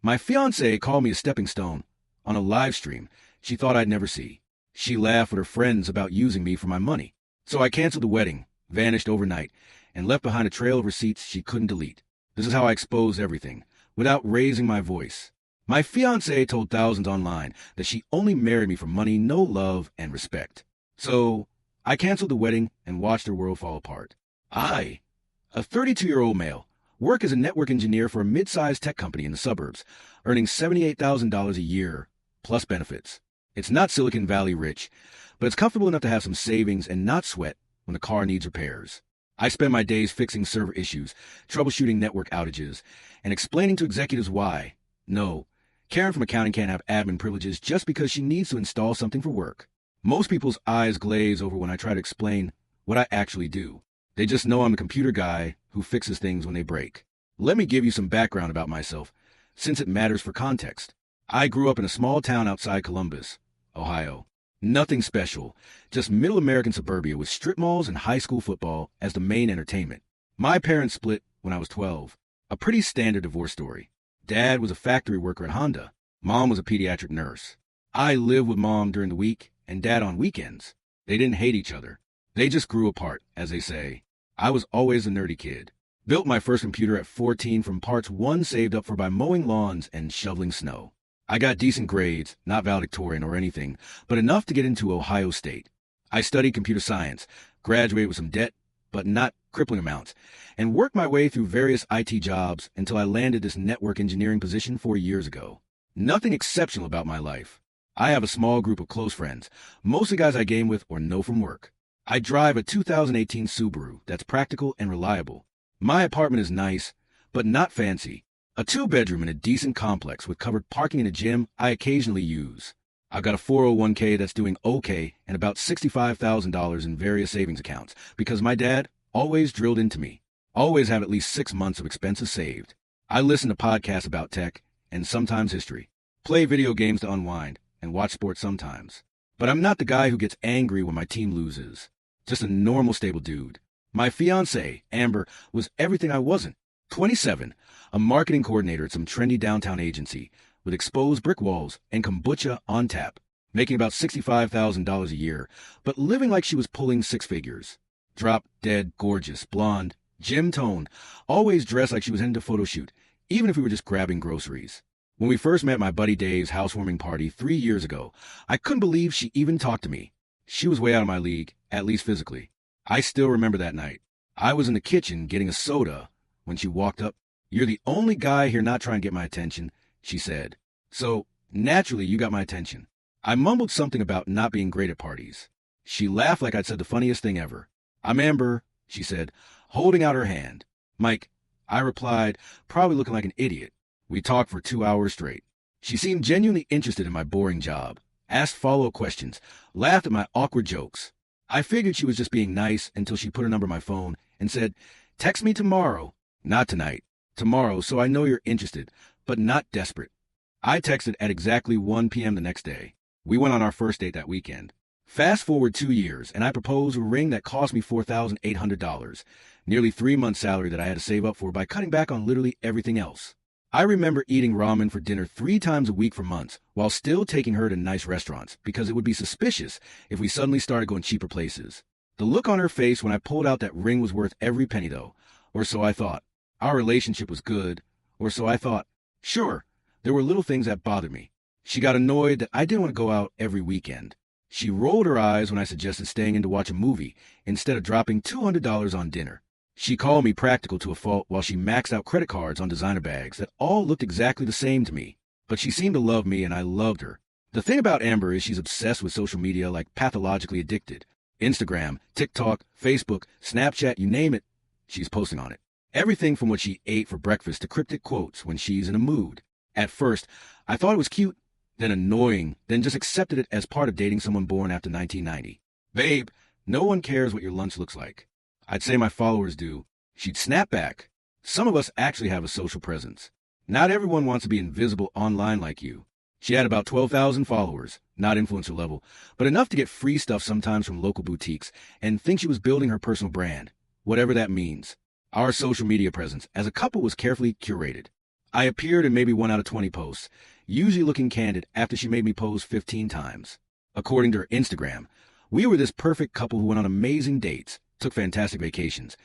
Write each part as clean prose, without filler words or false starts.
My fiancée called me a stepping stone on a live stream she thought I'd never see. She laughed with her friends about using me for my money. So I canceled the wedding, vanished overnight, and left behind a trail of receipts she couldn't delete. This is how I expose everything, without raising my voice. My fiancée told thousands online that she only married me for money, no love, and respect. So I canceled the wedding and watched her world fall apart. I, a 32-year-old male, work as a network engineer for a mid-sized tech company in the suburbs, earning $78,000 a year, plus benefits. It's not Silicon Valley rich, but it's comfortable enough to have some savings and not sweat when the car needs repairs. I spend my days fixing server issues, troubleshooting network outages, and explaining to executives why, no, Karen from accounting can't have admin privileges just because she needs to install something for work. Most people's eyes glaze over when I try to explain what I actually do. They just know I'm a computer guy who fixes things when they break. Let me give you some background about myself, since it matters for context. I grew up in a small town outside Columbus, Ohio. Nothing special, just middle American suburbia with strip malls and high school football as the main entertainment. My parents split when I was 12. A pretty standard divorce story. Dad was a factory worker at Honda. Mom was a pediatric nurse. I lived with Mom during the week and Dad on weekends. They didn't hate each other. They just grew apart, as they say. I was always a nerdy kid. Built my first computer at 14 from parts one saved up for by mowing lawns and shoveling snow. I got decent grades, not valedictorian or anything, but enough to get into Ohio State. I studied computer science, graduated with some debt, but not crippling amounts, and worked my way through various IT jobs until I landed this network engineering position 4 years ago. Nothing exceptional about my life. I have a small group of close friends, mostly guys I game with or know from work. I drive a 2018 Subaru that's practical and reliable. My apartment is nice, but not fancy. A 2-bedroom in a decent complex with covered parking and a gym I occasionally use. I've got a 401k that's doing okay and about $65,000 in various savings accounts because my dad always drilled into me. Always have at least 6 months of expenses saved. I listen to podcasts about tech and sometimes history. Play video games to unwind and watch sports sometimes. But I'm not the guy who gets angry when my team loses. Just a normal, stable dude. My fiancée, Amber, was everything I wasn't. 27, a marketing coordinator at some trendy downtown agency with exposed brick walls and kombucha on tap, making about $65,000 a year, but living like she was pulling 6 figures. Drop dead, gorgeous, blonde, gym-toned, always dressed like she was heading to photo shoot, even if we were just grabbing groceries. When we first met at my buddy Dave's housewarming party 3 years ago, I couldn't believe she even talked to me. She was way out of my league, at least physically. I still remember that night. I was in the kitchen getting a soda when she walked up. "You're the only guy here not trying to get my attention," she said. "So, naturally, you got my attention." I mumbled something about not being great at parties. She laughed like I'd said the funniest thing ever. "I'm Amber," she said, holding out her hand. "Mike," I replied, probably looking like an idiot. We talked for 2 hours straight. She seemed genuinely interested in my boring job, asked follow-up questions, laughed at my awkward jokes. I figured she was just being nice until she put her number on my phone and said, "Text me tomorrow." Not tonight. Tomorrow, so I know you're interested, but not desperate. I texted at exactly 1 p.m. the next day. We went on our first date that weekend. Fast forward 2 years, and I proposed a ring that cost me $4,800, nearly 3 months' salary that I had to save up for by cutting back on literally everything else. I remember eating ramen for dinner 3 times a week for months, while still taking her to nice restaurants, because it would be suspicious if we suddenly started going cheaper places. The look on her face when I pulled out that ring was worth every penny, though, or so I thought. Our relationship was good, or so I thought. Sure, there were little things that bothered me. She got annoyed that I didn't want to go out every weekend. She rolled her eyes when I suggested staying in to watch a movie instead of dropping $200 on dinner. She called me practical to a fault while she maxed out credit cards on designer bags that all looked exactly the same to me. But she seemed to love me and I loved her. The thing about Amber is she's obsessed with social media like pathologically addicted. Instagram, TikTok, Facebook, Snapchat, you name it, she's posting on it. Everything from what she ate for breakfast to cryptic quotes when she's in a mood. At first, I thought it was cute, then annoying, then just accepted it as part of dating someone born after 1990. "Babe, no one cares what your lunch looks like." I'd say my followers do. She'd snap back. "Some of us actually have a social presence. Not everyone wants to be invisible online like you." She had about 12,000 followers, not influencer level, but enough to get free stuff sometimes from local boutiques and think she was building her personal brand, whatever that means. Our social media presence as a couple was carefully curated. I appeared in maybe 1 out of 20 posts, usually looking candid after she made me pose 15 times. According to her Instagram, we were this perfect couple who went on amazing dates, took fantastic vacations,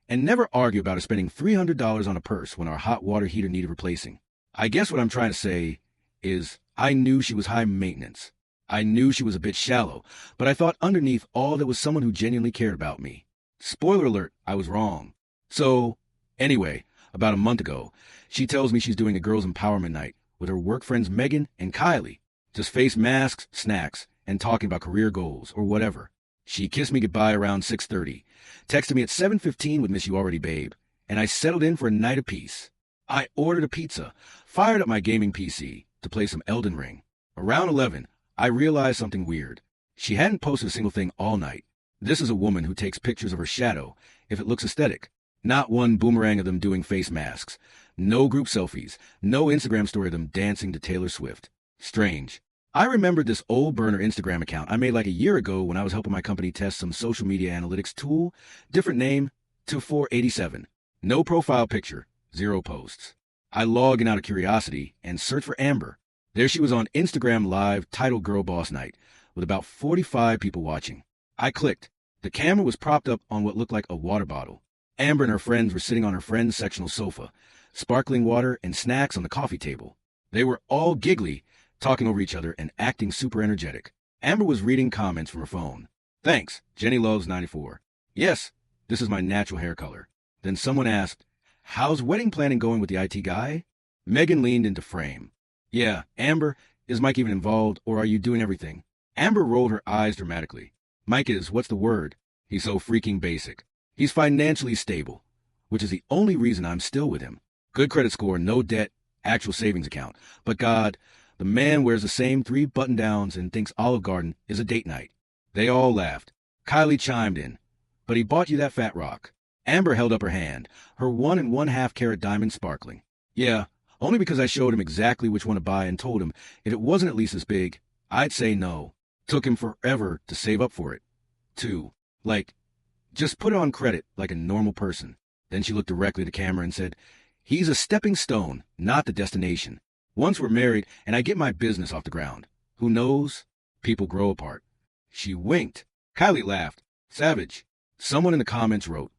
and never argue about her spending $300 on a purse when our hot water heater needed replacing. I guess what I'm trying to say is I knew she was high maintenance. I knew she was a bit shallow, but I thought underneath all that was someone who genuinely cared about me. Spoiler alert, I was wrong. So, anyway, about a month ago, she tells me she's doing a girls' empowerment night with her work friends Megan and Kylie. Just face masks, snacks, and talking about career goals or whatever. She kissed me goodbye around 6:30, texted me at 7:15 with "Miss you already, babe," and I settled in for a night of peace. I ordered a pizza, fired up my gaming PC to play some Elden Ring. Around 11, I realized something weird. She hadn't posted a single thing all night. This is a woman who takes pictures of her shadow if it looks aesthetic. Not one boomerang of them doing face masks. No group selfies. No Instagram story of them dancing to Taylor Swift. Strange. I remembered this old burner Instagram account I made like a year ago when I was helping my company test some social media analytics tool. Different name, 2487. No profile picture. 0 posts. I log in out of curiosity and search for Amber. There she was on Instagram Live titled Girl Boss Night with about 45 people watching. I clicked. The camera was propped up on what looked like a water bottle. Amber and her friends were sitting on her friend's sectional sofa, sparkling water and snacks on the coffee table. They were all giggly, talking over each other and acting super energetic. Amber was reading comments from her phone. "Thanks, Jenny loves 94. Yes, this is my natural hair color." Then someone asked, "How's wedding planning going with the IT guy?" Megan leaned into frame. "Yeah, Amber, is Mike even involved, or are you doing everything?" Amber rolled her eyes dramatically. "Mike is, what's the word? He's so freaking basic. He's financially stable, which is the only reason I'm still with him. Good credit score, no debt, actual savings account. But God, the man wears the same 3 button-downs and thinks Olive Garden is a date night." They all laughed. Kylie chimed in. "But he bought you that fat rock." Amber held up her hand, her 1 1/2 carat diamond sparkling. "Yeah, only because I showed him exactly which one to buy and told him if it wasn't at least as big, I'd say no. Took him forever to save up for it. Too. Like, just put it on credit like a normal person." Then she looked directly at the camera and said, "He's a stepping stone, not the destination. Once we're married and I get my business off the ground, who knows? People grow apart." She winked. Kylie laughed. "Savage." Someone in the comments wrote,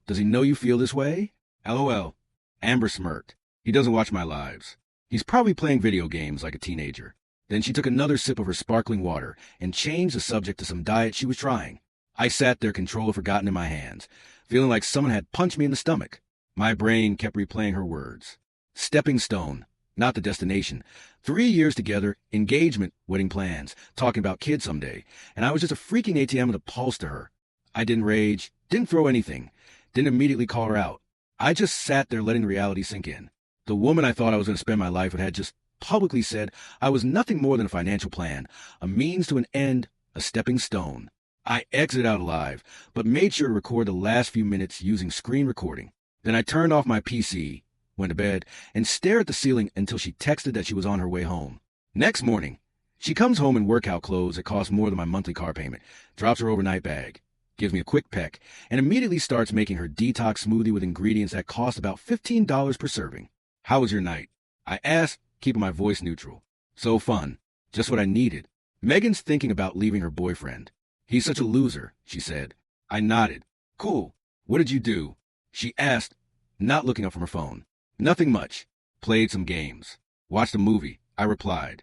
"Does he know you feel this way?" LOL. Amber smirked. "He doesn't watch my lives. He's probably playing video games like a teenager." Then she took another sip of her sparkling water and changed the subject to some diet she was trying. I sat there, controller forgotten in my hands, feeling like someone had punched me in the stomach. My brain kept replaying her words. Stepping stone, not the destination. 3 years together, engagement, wedding plans, talking about kids someday, and I was just a freaking ATM with a pulse to her. I didn't rage, didn't throw anything, didn't immediately call her out. I just sat there letting the reality sink in. The woman I thought I was going to spend my life with had just publicly said I was nothing more than a financial plan, a means to an end, a stepping stone. I exited out alive, but made sure to record the last few minutes using screen recording. Then I turned off my PC, went to bed, and stared at the ceiling until she texted that she was on her way home. Next morning, she comes home in workout clothes that cost more than my monthly car payment, drops her overnight bag, gives me a quick peck, and immediately starts making her detox smoothie with ingredients that cost about $15 per serving. "How was your night?" I asked, keeping my voice neutral. "So fun. Just what I needed." Megan's thinking about leaving her boyfriend. "He's such a loser," she said. I nodded. "Cool. What did you do?" She asked, not looking up from her phone. "Nothing much. Played some games. Watched a movie," I replied.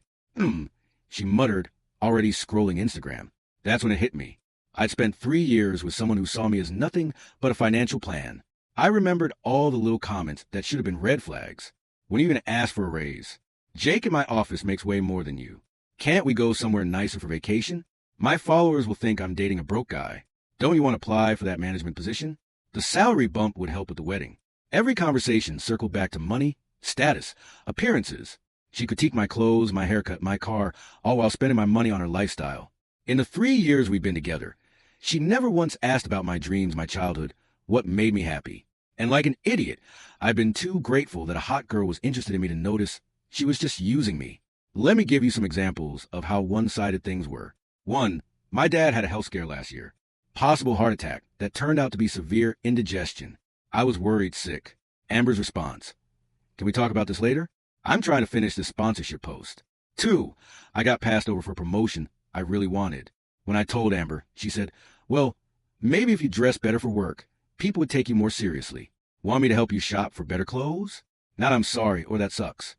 She muttered, already scrolling Instagram. That's when it hit me. I'd spent 3 years with someone who saw me as nothing but a financial plan. I remembered all the little comments that should have been red flags. "When are you going to ask for a raise?" "Jake in my office makes way more than you." "Can't we go somewhere nicer for vacation?" "My followers will think I'm dating a broke guy." "Don't you want to apply for that management position?" The salary bump would help with the wedding. Every conversation circled back to money, status, appearances. She critiqued my clothes, my haircut, my car, all while spending my money on her lifestyle. In the 3 years we've been together, she never once asked about my dreams, my childhood, what made me happy. And like an idiot, I've been too grateful that a hot girl was interested in me to notice she was just using me. Let me give you some examples of how one-sided things were. 1. My dad had a health scare last year. Possible heart attack that turned out to be severe indigestion. I was worried sick. Amber's response: Can we talk about this later? I'm trying to finish this sponsorship post. 2. I got passed over for a promotion I really wanted. When I told Amber, she said, well, maybe if you dress better for work, people would take you more seriously. Want me to help you shop for better clothes? Not I'm sorry or that sucks.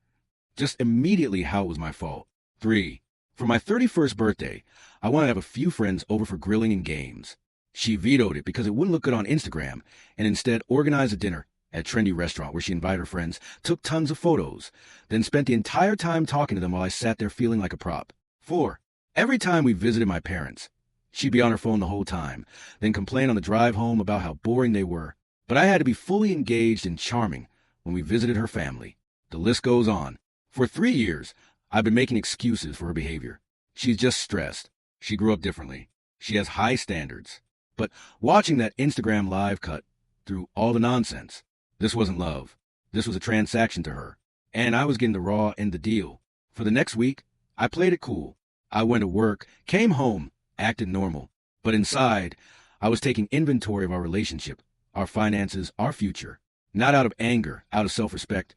Just immediately how it was my fault. 3. For my 31st birthday, I want to have a few friends over for grilling and games. She vetoed it because it wouldn't look good on Instagram and instead organized a dinner at a trendy restaurant where she invited her friends, took tons of photos, then spent the entire time talking to them while I sat there feeling like a prop. 4. Every time we visited my parents, she'd be on her phone the whole time, then complain on the drive home about how boring they were. But I had to be fully engaged and charming when we visited her family. The list goes on. For 3 years, I've been making excuses for her behavior. She's just stressed. She grew up differently. She has high standards. But watching that Instagram live cut through all the nonsense, this wasn't love. This was a transaction to her. And I was getting the raw end of the deal. For the next week, I played it cool. I went to work, came home, acted normal. But inside, I was taking inventory of our relationship, our finances, our future. Not out of anger, out of self-respect.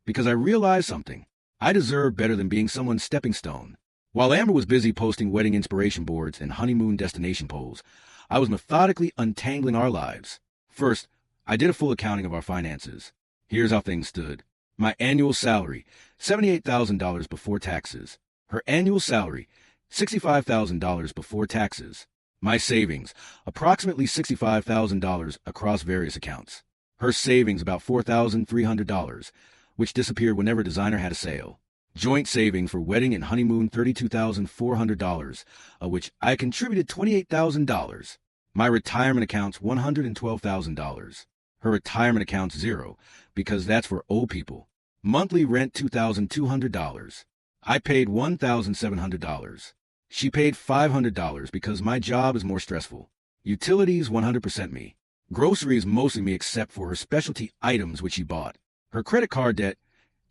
Because I realized something. I deserve better than being someone's stepping stone. While Amber was busy posting wedding inspiration boards and honeymoon destination polls, I was methodically untangling our lives. First, I did a full accounting of our finances. Here's how things stood. My annual salary, $78,000 before taxes. Her annual salary, $65,000 before taxes. My savings, approximately $65,000 across various accounts. Her savings, about $4,300, which disappeared whenever a designer had a sale. Joint savings for wedding and honeymoon, $32,400, of which I contributed $28,000. My retirement accounts, $112,000. Her retirement account's zero, because that's for old people. Monthly rent, $2,200. I paid $1,700. She paid $500 because my job is more stressful. Utilities, 100% me. Groceries, mostly me except for her specialty items which she bought. Her credit card debt,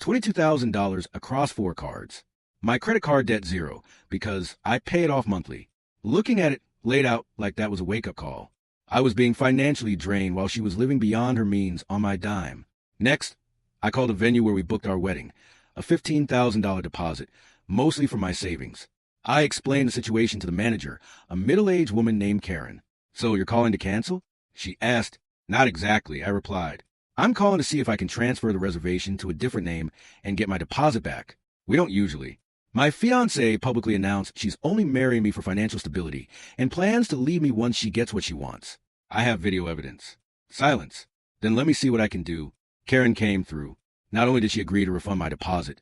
$22,000 across 4 cards. My credit card debt, zero, because I pay it off monthly. Looking at it laid out like that was a wake-up call. I was being financially drained while she was living beyond her means on my dime. Next, I called a venue where we booked our wedding, a $15,000 deposit, mostly from my savings. I explained the situation to the manager, a middle-aged woman named Karen. So you're calling to cancel? She asked. Not exactly, I replied. I'm calling to see if I can transfer the reservation to a different name and get my deposit back. We don't usually. My fiancée publicly announced she's only marrying me for financial stability and plans to leave me once she gets what she wants. I have video evidence. Silence. Then let me see what I can do. Karen came through. Not only did she agree to refund my deposit,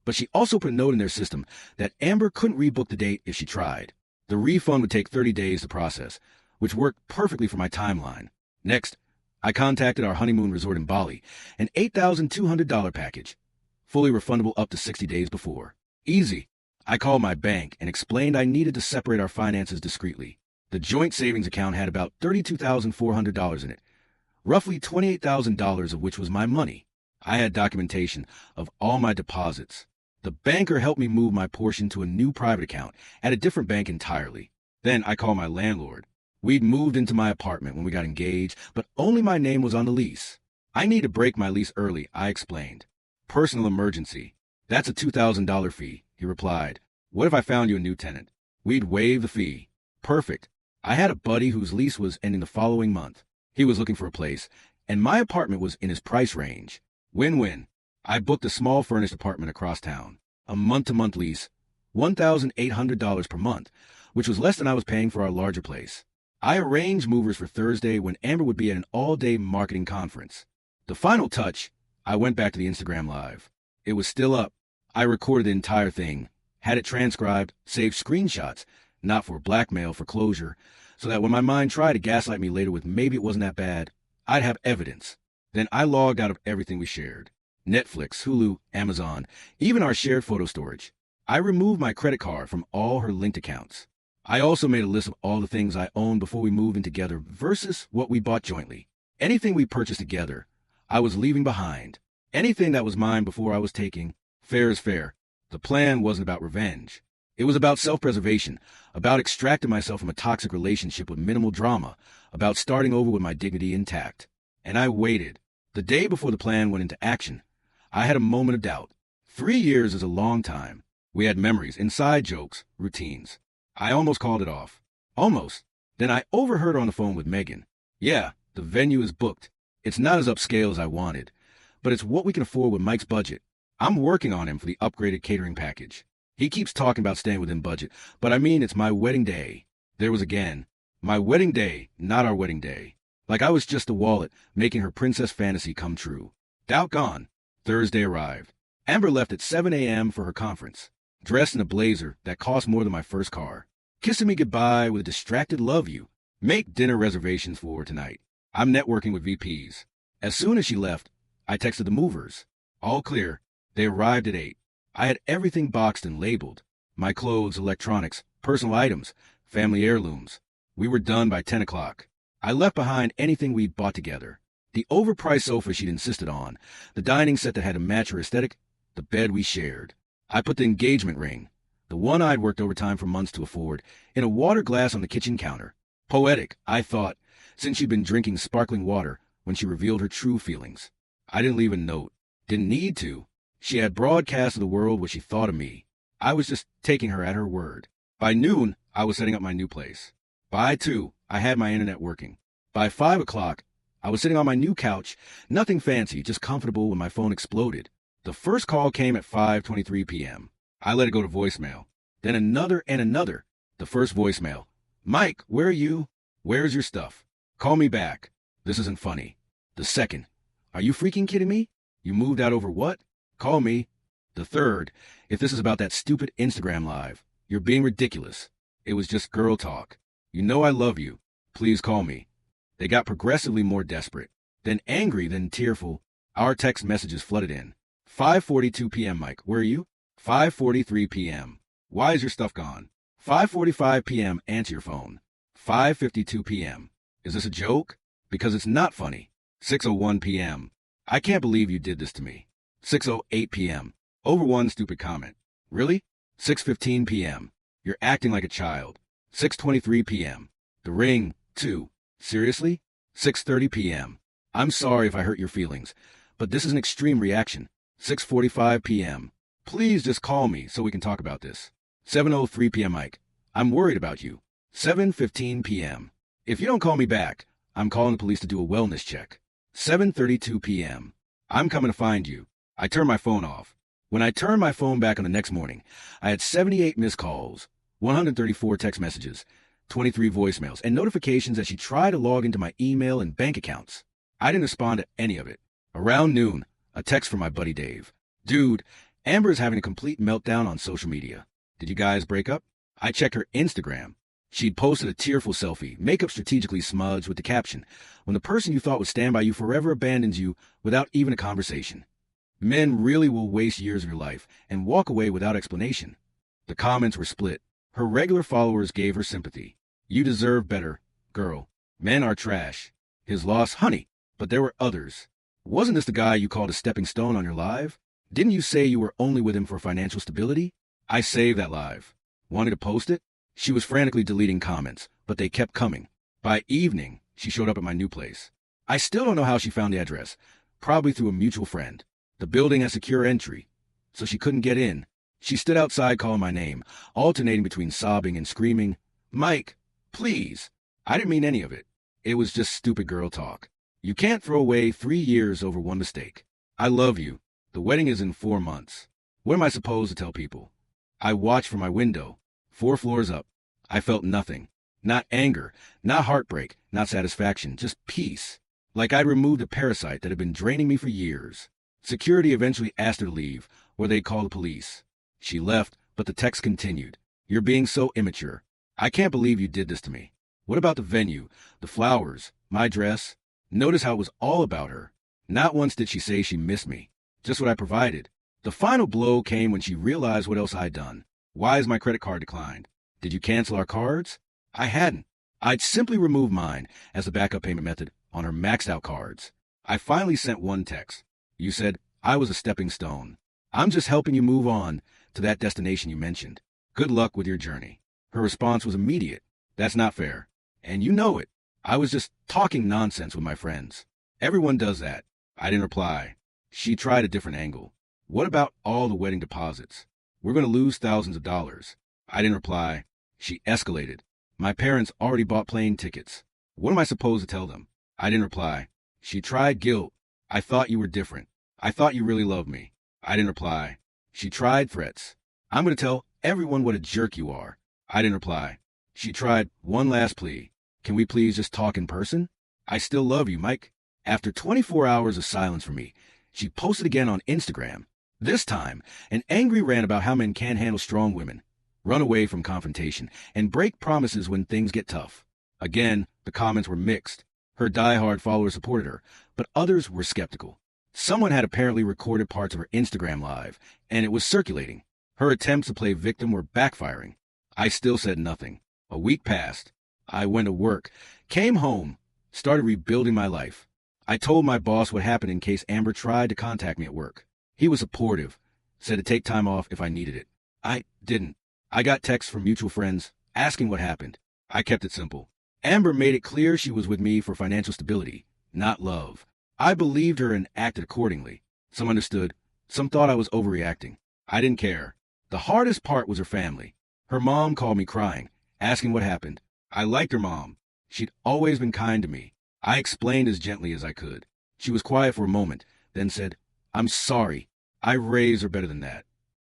but she also put a note in their system that Amber couldn't rebook the date if she tried. The refund would take 30 days to process, which worked perfectly for my timeline. Next, I contacted our honeymoon resort in Bali, an $8,200 package, fully refundable up to 60 days before. Easy. I called my bank and explained I needed to separate our finances discreetly. The joint savings account had about $32,400 in it, roughly $28,000 of which was my money. I had documentation of all my deposits. The banker helped me move my portion to a new private account at a different bank entirely. Then I called my landlord. We'd moved into my apartment when we got engaged, but only my name was on the lease. I need to break my lease early, I explained. Personal emergency. That's a $2,000 fee, he replied. What if I found you a new tenant? We'd waive the fee. Perfect. I had a buddy whose lease was ending the following month. He was looking for a place, and my apartment was in his price range. Win-win. I booked a small furnished apartment across town. A month-to-month lease, $1,800 per month, which was less than I was paying for our larger place. I arranged movers for Thursday when Amber would be at an all-day marketing conference. The final touch, I went back to the Instagram Live. It was still up. I recorded the entire thing, had it transcribed, saved screenshots, not for blackmail, for closure, so that when my mind tried to gaslight me later with maybe it wasn't that bad, I'd have evidence. Then I logged out of everything we shared. Netflix, Hulu, Amazon, even our shared photo storage. I removed my credit card from all her linked accounts. I also made a list of all the things I owned before we moved in together versus what we bought jointly. Anything we purchased together, I was leaving behind. Anything that was mine before I was taking. Fair is fair. The plan wasn't about revenge. It was about self-preservation, about extracting myself from a toxic relationship with minimal drama, about starting over with my dignity intact. And I waited. The day before the plan went into action, I had a moment of doubt. 3 years is a long time. We had memories, inside jokes, routines. I almost called it off. Almost. Then I overheard her on the phone with Megan. Yeah, the venue is booked. It's not as upscale as I wanted, but it's what we can afford with Mike's budget. I'm working on him for the upgraded catering package. He keeps talking about staying within budget, but I mean it's my wedding day. There was again. My wedding day, not our wedding day. Like I was just a wallet making her princess fantasy come true. Doubt gone. Thursday arrived. Amber left at 7 a.m. for her conference, dressed in a blazer that cost more than my first car, kissing me goodbye with a distracted love you. Make dinner reservations for her tonight. I'm networking with VPs. As soon as she left, I texted the movers. All clear. They arrived at 8. I had everything boxed and labeled. My clothes, electronics, personal items, family heirlooms. We were done by 10 o'clock. I left behind anything we'd bought together. The overpriced sofa she'd insisted on, the dining set that had to match her aesthetic, the bed we shared. I put the engagement ring, the one I'd worked overtime for months to afford, in a water glass on the kitchen counter. Poetic, I thought, since she'd been drinking sparkling water when she revealed her true feelings. I didn't leave a note. Didn't need to. She had broadcast to the world what she thought of me. I was just taking her at her word. By noon, I was setting up my new place. By 2, I had my internet working. By 5 o'clock, I was sitting on my new couch, nothing fancy, just comfortable when my phone exploded. The first call came at 5:23 p.m. I let it go to voicemail. Then another and another. The first voicemail. Mike, where are you? Where's your stuff? Call me back. This isn't funny. The second. Are you freaking kidding me? You moved out over what? Call me. The third. If this is about that stupid Instagram live, you're being ridiculous. It was just girl talk. You know I love you. Please call me. They got progressively more desperate. Then angry, then tearful. Our text messages flooded in. 5:42 p.m. Mike, where are you? 5:43 p.m. Why is your stuff gone? 5:45 p.m. Answer your phone. 5:52 p.m. Is this a joke? Because it's not funny. 6:01 p.m. I can't believe you did this to me. 6:08 p.m. Over one stupid comment. Really? 6:15 p.m. You're acting like a child. 6:23 p.m. The ring, too. Seriously? 6:30 p.m. I'm sorry if I hurt your feelings, but this is an extreme reaction. 6:45 p.m. Please just call me so we can talk about this. 7:03 p.m. Mike, I'm worried about you. 7:15 p.m. If you don't call me back, I'm calling the police to do a wellness check. 7:32 p.m. I'm coming to find you. I turned my phone off. When I turned my phone back on the next morning, I had 78 missed calls, 134 text messages, 23 voicemails, and notifications that she tried to log into my email and bank accounts. I didn't respond to any of it. Around noon, a text from my buddy Dave. Dude, Amber is having a complete meltdown on social media. Did you guys break up? I checked her Instagram. She'd posted a tearful selfie, makeup strategically smudged, with the caption, "When the person you thought would stand by you forever abandons you without even a conversation." Men really will waste years of your life and walk away without explanation. The comments were split. Her regular followers gave her sympathy. You deserve better, girl. Men are trash. His loss, honey. But there were others. Wasn't this the guy you called a stepping stone on your live? Didn't you say you were only with him for financial stability? I saved that live. Wanted to post it? She was frantically deleting comments, but they kept coming. By evening, she showed up at my new place. I still don't know how she found the address. Probably through a mutual friend. The building has secure entry, so she couldn't get in. She stood outside calling my name, alternating between sobbing and screaming, "Mike, please." I didn't mean any of it. It was just stupid girl talk. You can't throw away 3 years over one mistake. I love you. The wedding is in 4 months. What am I supposed to tell people? I watched from my window, 4 floors up. I felt nothing. Not anger, not heartbreak, not satisfaction, just peace. Like I'd removed a parasite that had been draining me for years. Security eventually asked her to leave, or they'd call the police. She left, but the text continued. You're being so immature. I can't believe you did this to me. What about the venue, the flowers, my dress? Notice how it was all about her. Not once did she say she missed me. Just what I provided. The final blow came when she realized what else I'd done. Why is my credit card declined? Did you cancel our cards? I hadn't. I'd simply removed mine as the backup payment method on her maxed out cards. I finally sent one text. You said, I was a stepping stone. I'm just helping you move on to that destination you mentioned. Good luck with your journey. Her response was immediate. That's not fair. And you know it. I was just talking nonsense with my friends. Everyone does that. I didn't reply. She tried a different angle. What about all the wedding deposits? We're going to lose thousands of dollars. I didn't reply. She escalated. My parents already bought plane tickets. What am I supposed to tell them? I didn't reply. She tried guilt. I thought you were different. I thought you really loved me. I didn't reply. She tried threats. I'm going to tell everyone what a jerk you are. I didn't reply. She tried one last plea. Can we please just talk in person? I still love you, Mike. After 24 hours of silence from me, she posted again on Instagram. This time, an angry rant about how men can't handle strong women, run away from confrontation, and break promises when things get tough. Again, the comments were mixed. Her die-hard followers supported her, but others were skeptical. Someone had apparently recorded parts of her Instagram live, and it was circulating. Her attempts to play victim were backfiring. I still said nothing. A week passed. I went to work, came home, started rebuilding my life. I told my boss what happened in case Amber tried to contact me at work. He was supportive, said to take time off if I needed it. I didn't. I got texts from mutual friends asking what happened. I kept it simple. Amber made it clear she was with me for financial stability, not love. I believed her and acted accordingly. Some understood. Some thought I was overreacting. I didn't care. The hardest part was her family. Her mom called me crying, asking what happened. I liked her mom. She'd always been kind to me. I explained as gently as I could. She was quiet for a moment, then said, I'm sorry. I raised her better than that.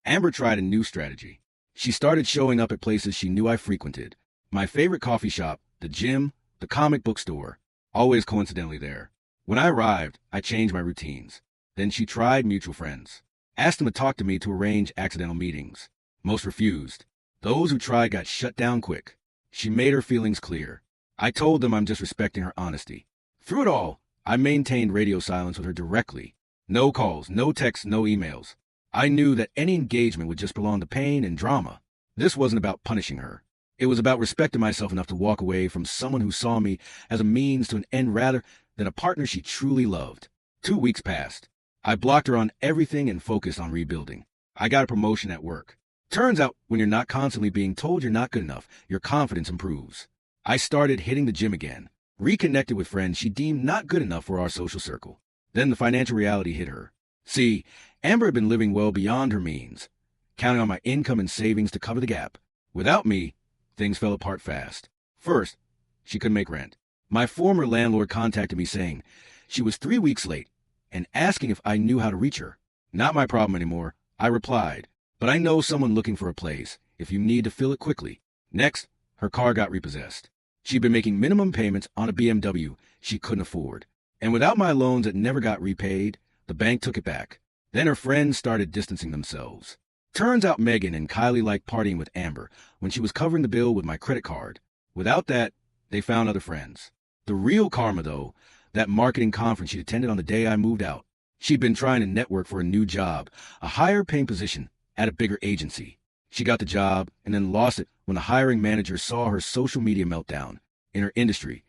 Amber tried a new strategy. She started showing up at places she knew I frequented. My favorite coffee shop, the gym, the comic book store, always coincidentally there. When I arrived, I changed my routines. Then she tried mutual friends. Asked them to talk to me to arrange accidental meetings. Most refused. Those who tried got shut down quick. She made her feelings clear. I told them I'm just respecting her honesty. Through it all, I maintained radio silence with her directly. No calls, no texts, no emails. I knew that any engagement would just prolong the pain and drama. This wasn't about punishing her. It was about respecting myself enough to walk away from someone who saw me as a means to an end rather than a partner she truly loved. 2 weeks passed. I blocked her on everything and focused on rebuilding. I got a promotion at work. Turns out, when you're not constantly being told you're not good enough, your confidence improves. I started hitting the gym again, reconnected with friends she deemed not good enough for our social circle. Then the financial reality hit her. See, Amber had been living well beyond her means, counting on my income and savings to cover the gap. Without me, things fell apart fast. First, she couldn't make rent. My former landlord contacted me saying she was 3 weeks late and asking if I knew how to reach her. Not my problem anymore, I replied, but I know someone looking for a place if you need to fill it quickly. Next, her car got repossessed. She'd been making minimum payments on a BMW she couldn't afford. And without my loans that never got repaid, the bank took it back. Then her friends started distancing themselves. Turns out Megan and Kylie liked partying with Amber when she was covering the bill with my credit card. Without that, they found other friends. The real karma, though, that marketing conference she attended on the day I moved out. She'd been trying to network for a new job, a higher paying position at a bigger agency. She got the job and then lost it when the hiring manager saw her social media meltdown. In her industry,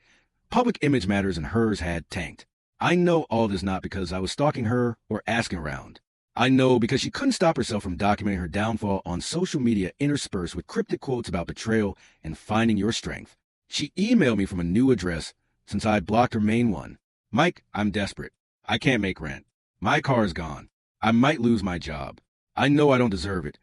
public image matters and hers had tanked. I know all this not because I was stalking her or asking around. I know because she couldn't stop herself from documenting her downfall on social media interspersed with cryptic quotes about betrayal and finding your strength. She emailed me from a new address since I had blocked her main one. Mike, I'm desperate. I can't make rent. My car is gone. I might lose my job. I know I don't deserve it,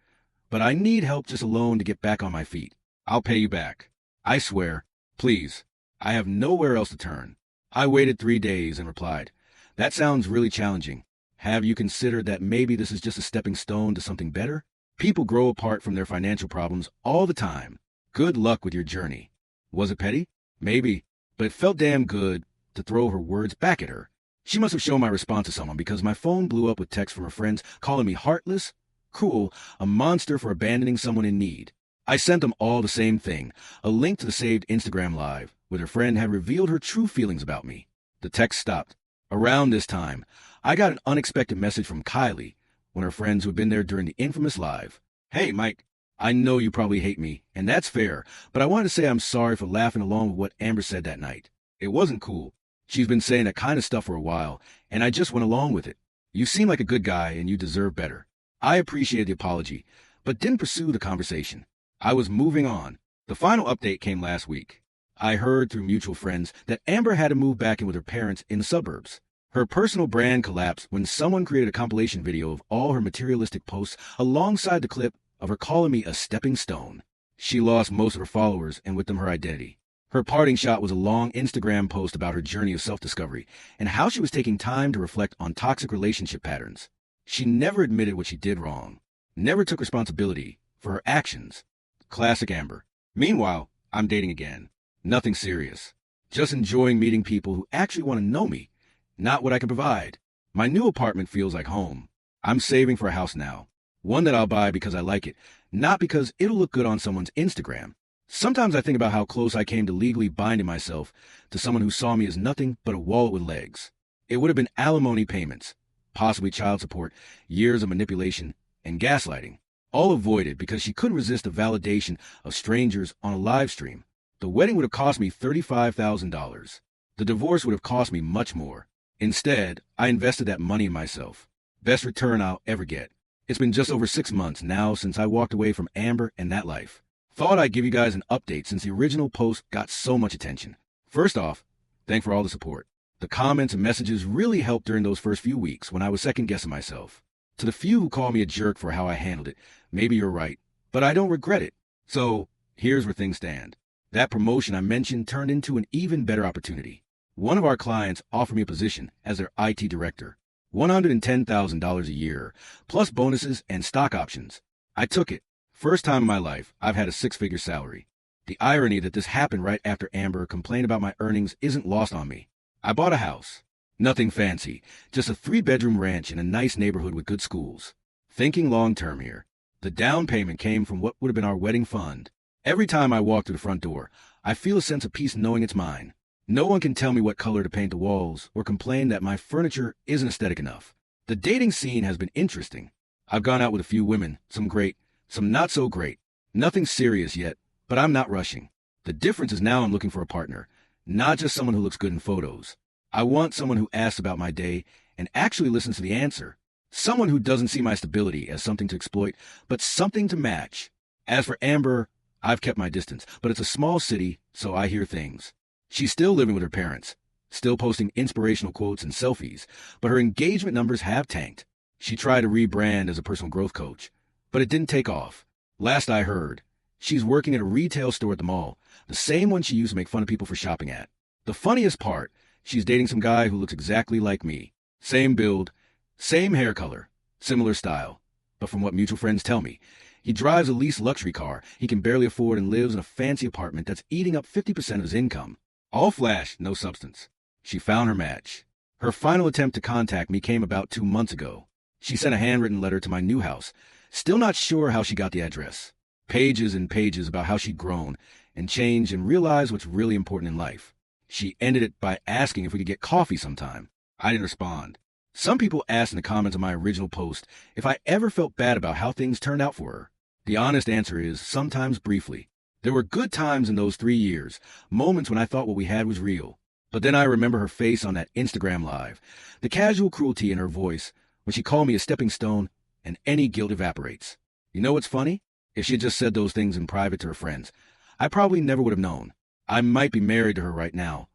but I need help just alone to get back on my feet. I'll pay you back. I swear. Please. I have nowhere else to turn. I waited 3 days and replied, that sounds really challenging. Have you considered that maybe this is just a stepping stone to something better? People grow apart from their financial problems all the time. Good luck with your journey. Was it petty? Maybe, but it felt damn good to throw her words back at her. She must have shown my response to someone because my phone blew up with texts from her friends calling me heartless, cruel, a monster for abandoning someone in need. I sent them all the same thing, a link to the saved Instagram Live, where her friend had revealed her true feelings about me. The text stopped. Around this time, I got an unexpected message from Kylie, one of her friends who had been there during the infamous live. Hey, Mike, I know you probably hate me, and that's fair, but I wanted to say I'm sorry for laughing along with what Amber said that night. It wasn't cool. She's been saying that kind of stuff for a while, and I just went along with it. You seem like a good guy, and you deserve better. I appreciated the apology, but didn't pursue the conversation. I was moving on. The final update came last week. I heard through mutual friends that Amber had to move back in with her parents in the suburbs. Her personal brand collapsed when someone created a compilation video of all her materialistic posts alongside the clip of her calling me a stepping stone. She lost most of her followers and with them her identity. Her parting shot was a long Instagram post about her journey of self-discovery and how she was taking time to reflect on toxic relationship patterns. She never admitted what she did wrong, never took responsibility for her actions. Classic Amber. Meanwhile, I'm dating again. Nothing serious. Just enjoying meeting people who actually want to know me, not what I can provide. My new apartment feels like home. I'm saving for a house now. One that I'll buy because I like it, not because it'll look good on someone's Instagram. Sometimes I think about how close I came to legally binding myself to someone who saw me as nothing but a wallet with legs. It would have been alimony payments, possibly child support, years of manipulation, and gaslighting, all avoided because she couldn't resist the validation of strangers on a live stream. The wedding would have cost me $35,000. The divorce would have cost me much more. Instead, I invested that money in myself. Best return I'll ever get. It's been just over 6 months now since I walked away from Amber and that life. Thought I'd give you guys an update since the original post got so much attention. First off, thanks for all the support. The comments and messages really helped during those first few weeks when I was second-guessing myself. To the few who call me a jerk for how I handled it, maybe you're right, but I don't regret it. So, here's where things stand. That promotion I mentioned turned into an even better opportunity. One of our clients offered me a position as their IT director, $110,000 a year, plus bonuses and stock options. I took it. First time in my life I've had a six-figure salary. The irony that this happened right after Amber complained about my earnings isn't lost on me. I bought a house. Nothing fancy, just a 3-bedroom ranch in a nice neighborhood with good schools. Thinking long-term here. The down payment came from what would have been our wedding fund. Every time I walk through the front door, I feel a sense of peace knowing it's mine. No one can tell me what color to paint the walls or complain that my furniture isn't aesthetic enough. The dating scene has been interesting. I've gone out with a few women, some great, some not so great. Nothing serious yet, but I'm not rushing. The difference is now I'm looking for a partner, not just someone who looks good in photos. I want someone who asks about my day and actually listens to the answer. Someone who doesn't see my stability as something to exploit, but something to match. As for Amber, I've kept my distance, but it's a small city, so I hear things. She's still living with her parents, still posting inspirational quotes and selfies, but her engagement numbers have tanked. She tried to rebrand as a personal growth coach, but it didn't take off. Last I heard, she's working at a retail store at the mall, the same one she used to make fun of people for shopping at. The funniest part, she's dating some guy who looks exactly like me. Same build, same hair color, similar style. But from what mutual friends tell me, he drives a leased luxury car he can barely afford and lives in a fancy apartment that's eating up 50% of his income. All flash, no substance. She found her match. Her final attempt to contact me came about 2 months ago. She sent a handwritten letter to my new house, still not sure how she got the address. Pages and pages about how she'd grown and changed and realized what's really important in life. She ended it by asking if we could get coffee sometime. I didn't respond. Some people asked in the comments of my original post if I ever felt bad about how things turned out for her. The honest answer is sometimes briefly. There were good times in those 3 years, moments when I thought what we had was real. But then I remember her face on that Instagram live, the casual cruelty in her voice when she called me a stepping stone, and any guilt evaporates. You know what's funny? If she had just said those things in private to her friends, I probably never would have known. I might be married to her right now,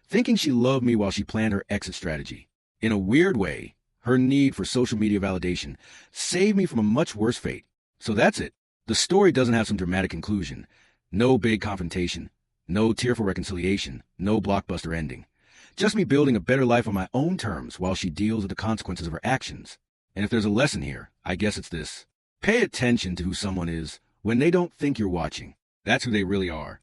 thinking she loved me while she planned her exit strategy. In a weird way, her need for social media validation saved me from a much worse fate. So that's it. The story doesn't have some dramatic conclusion. No big confrontation. No tearful reconciliation. No blockbuster ending. Just me building a better life on my own terms while she deals with the consequences of her actions. And if there's a lesson here, I guess it's this. Pay attention to who someone is when they don't think you're watching. That's who they really are.